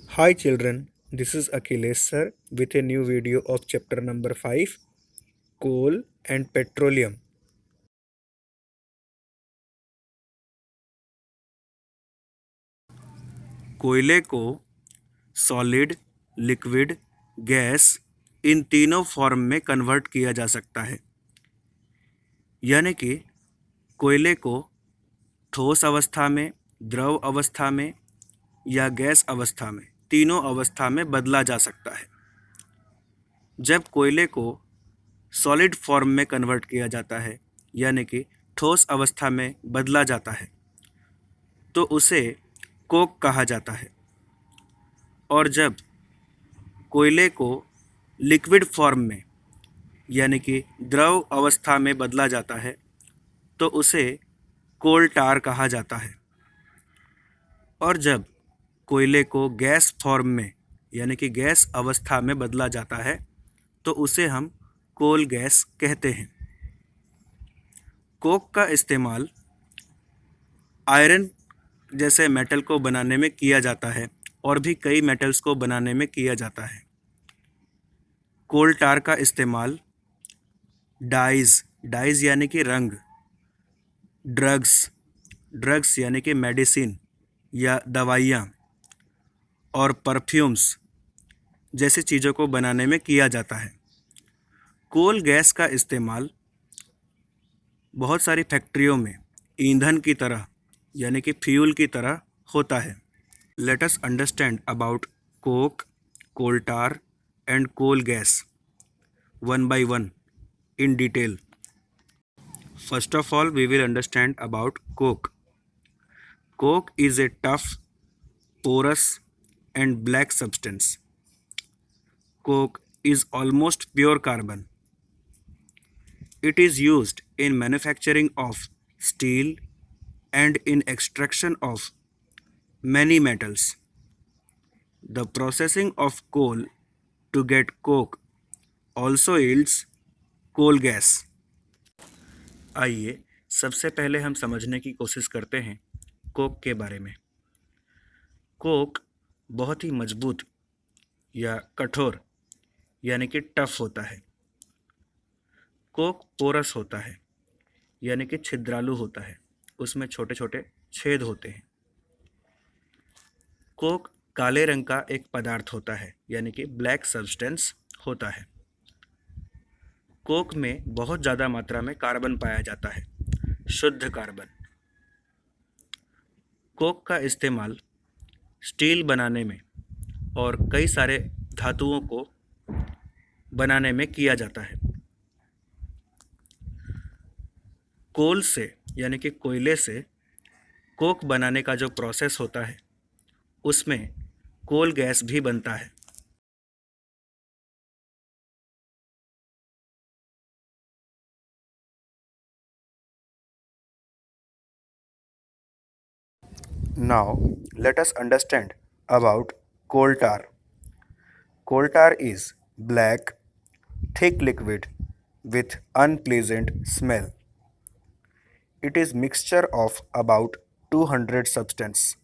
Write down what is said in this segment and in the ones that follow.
Hi children, this is Akhilesh sir with a new video of chapter number 5 Coal and Petroleum. कोयले को solid, liquid, gas in तीनों form में convert किया जा सकता है। यानी कि कोयले को ठोस अवस्था में, द्रव अवस्था में या गैस अवस्था में, तीनों अवस्था में बदला जा सकता है। जब कोयले को सॉलिड फॉर्म में कन्वर्ट किया जाता है यानी कि ठोस अवस्था में बदला जाता है तो उसे कोक कहा जाता है। और जब कोयले को लिक्विड फॉर्म में यानी कि द्रव अवस्था में बदला जाता है तो उसे कोल टार कहा जाता है। और जब कोयले को गैस फॉर्म में यानी कि गैस अवस्था में बदला जाता है तो उसे हम कोल गैस कहते हैं। कोक का इस्तेमाल आयरन जैसे मेटल को बनाने में किया जाता है और भी कई मेटल्स को बनाने में किया जाता है। कोल टार का इस्तेमाल डाइज यानी कि रंग, ड्रग्स यानी कि मेडिसिन या दवाइयाँ और परफ्यूम्स जैसी चीज़ों को बनाने में किया जाता है। कोल गैस का इस्तेमाल बहुत सारी फैक्ट्रियों में ईंधन की तरह यानी कि फ्यूल की तरह होता है। Let us understand about coke, coal tar and coal gas one by one in detail. First of all, we will understand about coke. Coke is a tough, porous and black substance. Coke is almost pure carbon. It is used in manufacturing of steel and in extraction of many metals. The processing of coal to get coke also yields coal gas. आइए सबसे पहले हम समझने की कोशिश करते हैं Coke के बारे में। कोक बहुत ही मजबूत या कठोर यानी कि टफ होता है। कोक पोरस होता है यानी कि छिद्रालु होता है, उसमें छोटे छोटे छेद होते हैं। कोक काले रंग का एक पदार्थ होता है यानी कि ब्लैक सब्सटेंस होता है। कोक में बहुत ज़्यादा मात्रा में कार्बन पाया जाता है, शुद्ध कार्बन। कोक का इस्तेमाल स्टील बनाने में और कई सारे धातुओं को बनाने में किया जाता है। कोल से यानी कि कोयले से कोक बनाने का जो प्रोसेस होता है उसमें कोल गैस भी बनता है। Now let us understand about coal tar. Coal tar is black, thick liquid with unpleasant smell. It is mixture of about 200 substance.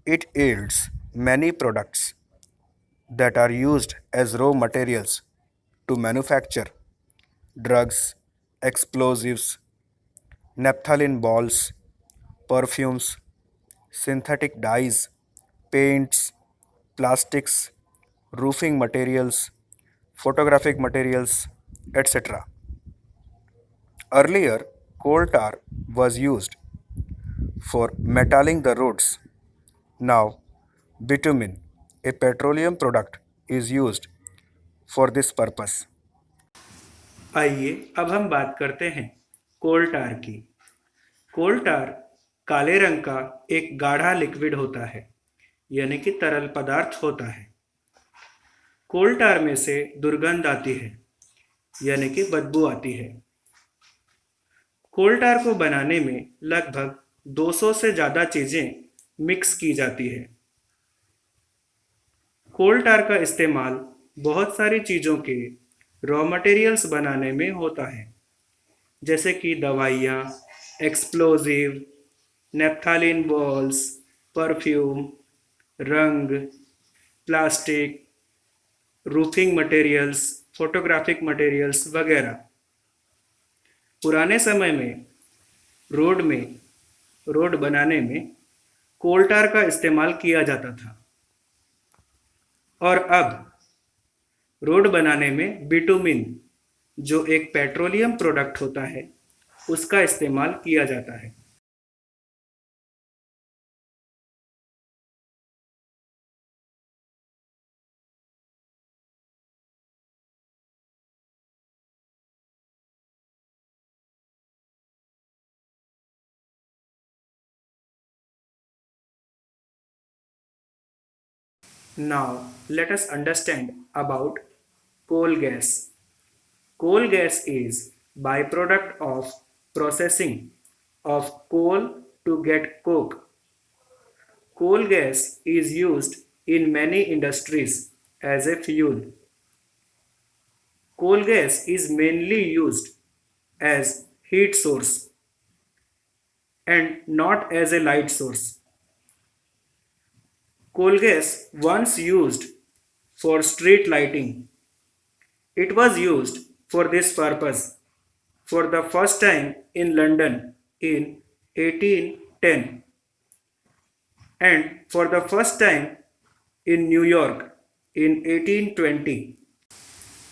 It yields many products that are used as raw materials to manufacture drugs, explosives, naphthalene balls, perfumes, synthetic dyes, paints, plastics, roofing materials, photographic materials, etc. Earlier, coal tar was used for metalling the roads. Now, bitumen, a petroleum product, is used for this purpose. आइए अब हम बात करते हैं कोल टार की। कोल टार काले रंग का एक गाढ़ा लिक्विड होता है यानी कि तरल पदार्थ होता है। कोल टार में से दुर्गंध आती है यानी कि बदबू आती है। कोल टार को बनाने में लगभग 200 से ज़्यादा चीज़ें मिक्स की जाती है। कोल टार का इस्तेमाल बहुत सारी चीज़ों के रॉ मटेरियल्स बनाने में होता है जैसे कि दवाइयाँ, एक्सप्लोजिव, नेप्थालीन बॉल्स, परफ्यूम, रंग, plastic, roofing materials, photographic materials वगैरह। पुराने समय में रोड बनाने में कोल टार का इस्तेमाल किया जाता था और अब रोड बनाने में बिटुमिन, जो एक पेट्रोलियम प्रोडक्ट होता है, उसका इस्तेमाल किया जाता है। Now, let us understand about coal gas. Coal gas is byproduct of processing of coal to get coke. Coal gas is used in many industries as a fuel. Coal gas is mainly used as heat source and not as a light source. Coal gas once used for street lighting. It was used for this purpose for the first time in London in 1810 and for the first time in New York in 1820.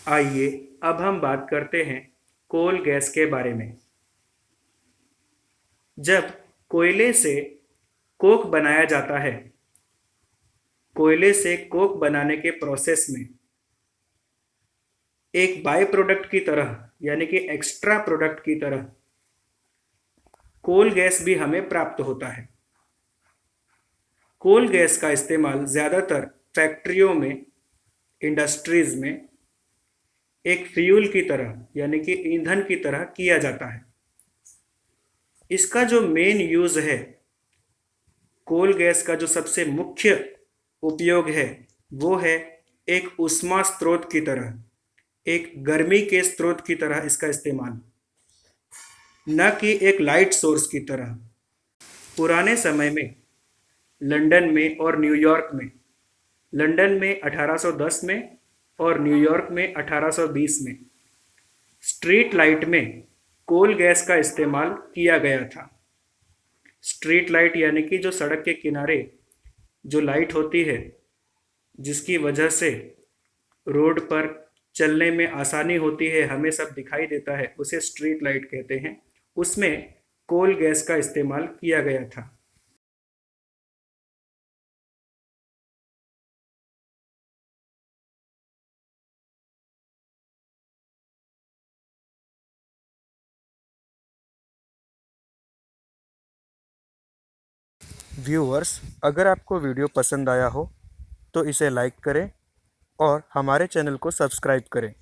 आइए अब हम बात करते हैं कोल gas के बारे में। जब कोयले से कोक बनाया जाता है, कोयले से कोक बनाने के प्रोसेस में एक बाय प्रोडक्ट की तरह यानी कि एक्स्ट्रा प्रोडक्ट की तरह कोल गैस भी हमें प्राप्त होता है। कोल गैस का इस्तेमाल ज़्यादातर फैक्ट्रियों में, इंडस्ट्रीज में एक फ्यूल की तरह यानी कि ईंधन की तरह किया जाता है। इसका जो मेन यूज़ है, कोल गैस का जो सबसे मुख्य उपयोग है, वो है एक ऊष्मा स्रोत की तरह, एक गर्मी के स्रोत की तरह इसका इस्तेमाल, न कि एक लाइट सोर्स की तरह। पुराने समय में लंदन में और न्यूयॉर्क में, लंदन में 1810 में और न्यूयॉर्क में 1820 में स्ट्रीट लाइट में कोल गैस का इस्तेमाल किया गया था। स्ट्रीट लाइट यानी कि जो सड़क के किनारे जो लाइट होती है, जिसकी वजह से रोड पर चलने में आसानी होती है, हमें सब दिखाई देता है, उसे स्ट्रीट लाइट कहते हैं। उसमें कोल गैस का इस्तेमाल किया गया था। व्यूअर्स, अगर आपको वीडियो पसंद आया हो तो इसे लाइक करें और हमारे चैनल को सब्सक्राइब करें।